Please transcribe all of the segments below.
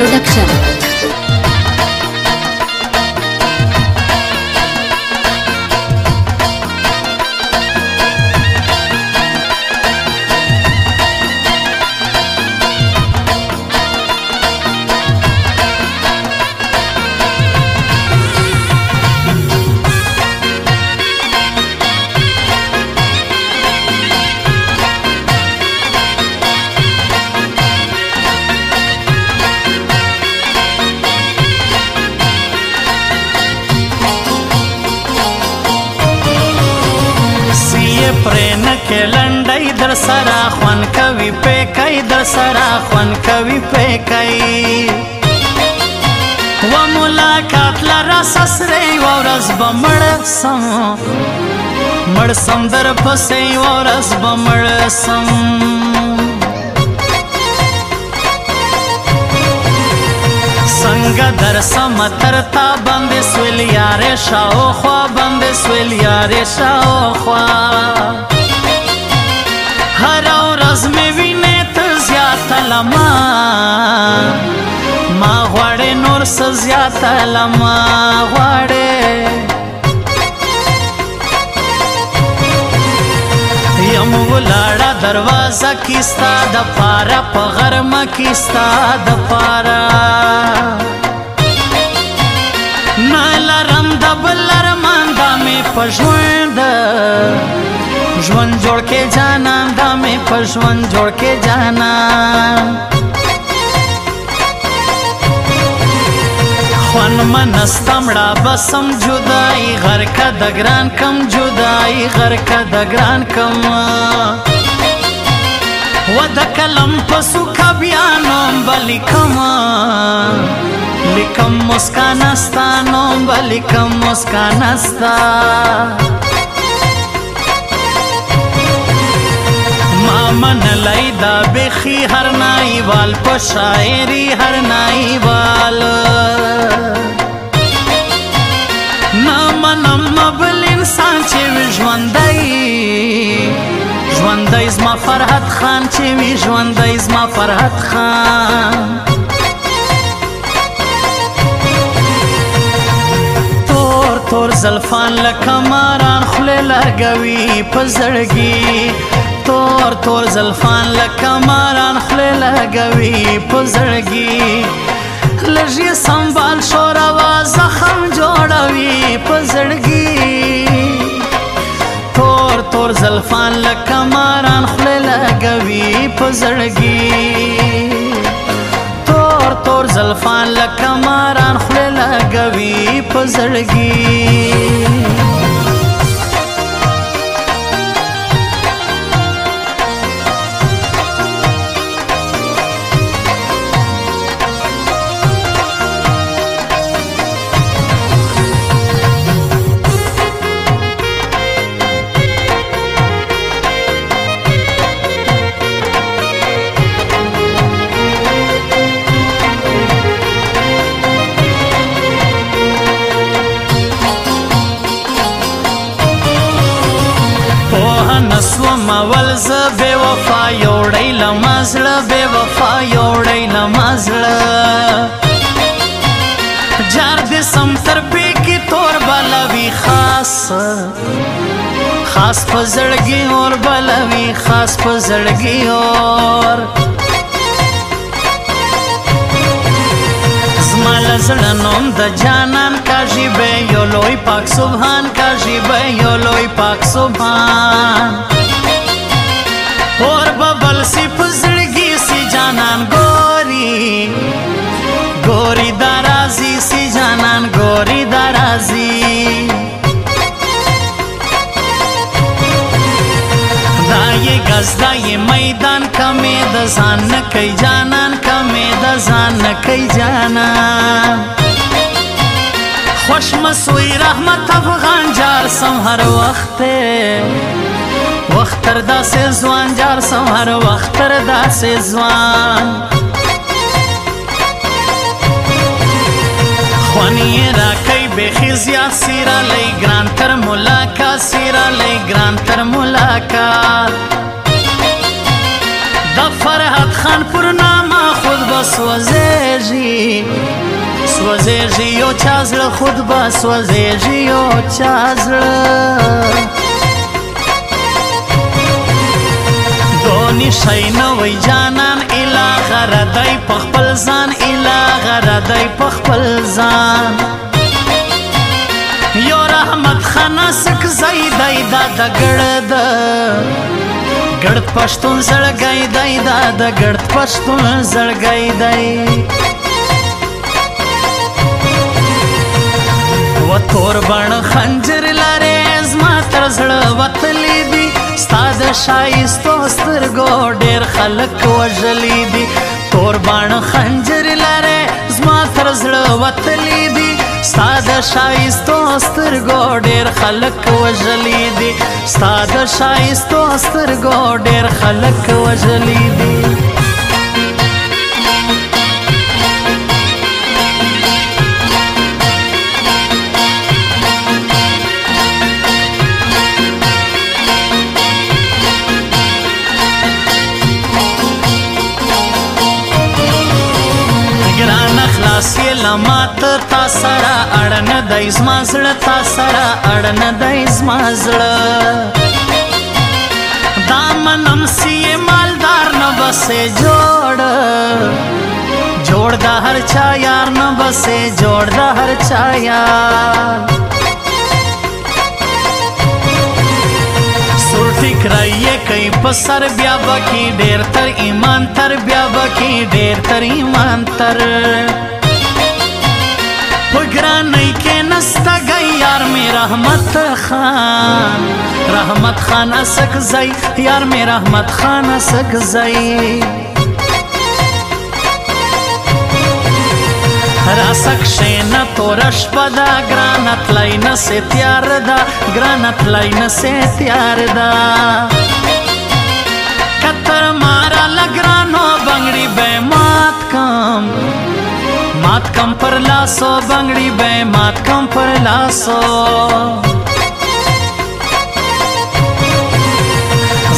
Production. پرین کې لنډۍ در سره خوند کوي پیکۍ در سره خوند کوي پیکۍ و ملاقات لره سسرې یوه ورځ به مړ سم در پسې یوه ورځ به مړ سم څنګه درسم تر تا باندې سویل یارې شاوخوا باندې سویل یارې شاوخوا هره ورځ مې وینې ته زیاته لما ما غواړې نور څه زیاته لما غواړې یم ولاړه دروازه کې ستا دپاره په غرمه کې ستا دپاره نه لرم د بل ارمان دا مې په ژوند جوړ کې جانان دا مې په ژوند جوړ کې جانان خوان منستا مړه بسم جدائی غر که د ګران کم جدائی غر که د ګران کم و د کلم په سوکه بیا نوم به لیکم مسکانه ستا نوم به لیکم مسکانه ستا ما منلی دا بیخي هر نایوال په شاعري هر نایوال نه منم بل انسان چې وي ژوندی زما فرحت خان چې وي ژوندی زما فرحت خان تور زلفان لکه ماران خولې لګوي په زړګي تور زلفان لکه ماران خولې لګوي په زړګي لږ یې سنبال شور اواز زخم جوړوي په زړګي تور زلفان لکه ماران خولې لګوي په زړګي تور زلفان لکه ماران خولې لګوي په زړګي نسوم اول زه بې وفا یوړی لما زړه بې وفا یوړی لما زړه جار دې سم تر پیکې تور بلوي خاص په زړګي اور بلوي خاص په زړګي اور زما له زړه نوم د جانان کاږي به یو لوی پاک سبحان کاږي به یو لوی پاک سبحان اور ببل سی په زړګي سی جانان ګوري درازي سی جانان ګوري درازي دا یې ګز دا یې میدان کمې د ځان نه کوي جانان کمې د ځان نه کوي جانان خوش مسوی رحمت افغان جار سم هر وخت تر داسې ځوان جار سم هر وخت تر داسې ځوان خوان یې راکوي بیخي زیات سیره لی ګران تر ملاقات سیره لی ګران تر ملاقات د فرحت خان پر نامه خود بسوځې سوځېږي سوځېږي یو چا زړه خود به سوځېږي یو چا زړه دونی شی نه وی جانان اله غردی په خپل ځان اله غردی په خپل ځان یو رحمت خانه سکزی دی دا د ګړد ګړد پښتون زړګی دی دا د ګړد پښتون زړګی دی و تور بڼ خنجر لرې زما تر زړه وتلی دي ستا د ښایستو سترګو ډېر خلک وژلي دي تور بڼ خنجر لرې زما تر زړه وتلی دي ستا د ښایستو سترګو ډېر خلک وژلي دي ستا د ښایستو سترګو ډېر خلک وژلي دي خلاصی لمات تا سره اړن دی زما زړه تا سره اړن دی زما زړه دا منم سی مالدار نه بسې جوړ جوړ د هر چا یار نه بسې جوړ د هر چا یار سور ټیکرایې کوي په سر بیا بکی ډېر تر ایمان تر بیا بکی ډېر تر ایمان تر پگرانی کے نستگئی یار میں رحمت خان اسکزئی یار میں رحمت خان اسکزئی راسک شینا تو رش پدا گرانت لائن سے تیار دا گرانت لائن سے تیار دا کتر مارا لگرانو بنگڑی بے مات کم پر لاسو بنگڑی بے مات کم پر لاسو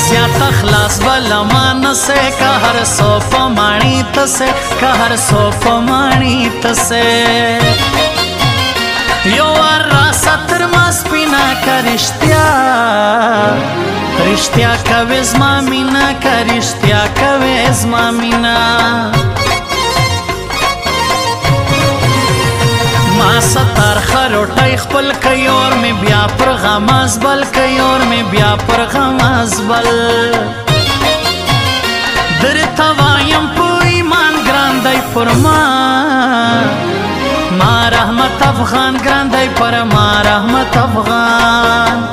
زیادہ خلاص بلمان سے کہ ہر سو پمانی تسے کہ ہر سو پمانی تسے یو راسا ترماس پینا کا رشتیا کویز مامینا کا رشتیا کویز مامینا ما ستار خروٹای خپل کئی اور میں بیا پر غماز بل کئی اور میں بیا پر غماز بل در توایم پو ایمان گراندائی پر ما رحمت افغان گراندائی پر ما رحمت افغان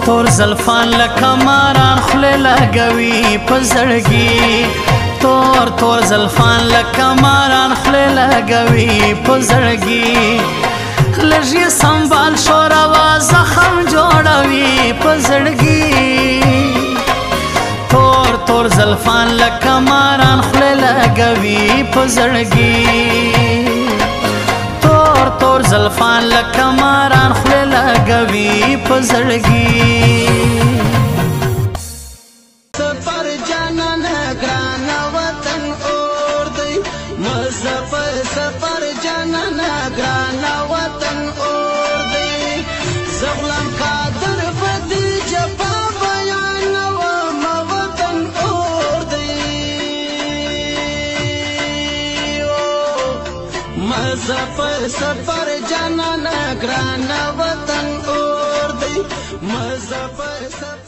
تور زلفان لکا ماران خلی لگوی پزرگی تور زلفان لکا ماران خلی لگوی پزرگی لجی سنبال شور آواز زخم جوڑوی پزرگی تور زلفان لکا ماران خلی لگوی پزرگی تور زلفان لکا ماران خلی لگوی پزرگی سفر جانان گرانا وطن اور دی زغلم قادر بدی جفا بیان و وطن اور دی مظفر سفر جانان گرانا وطن اور دی مظفر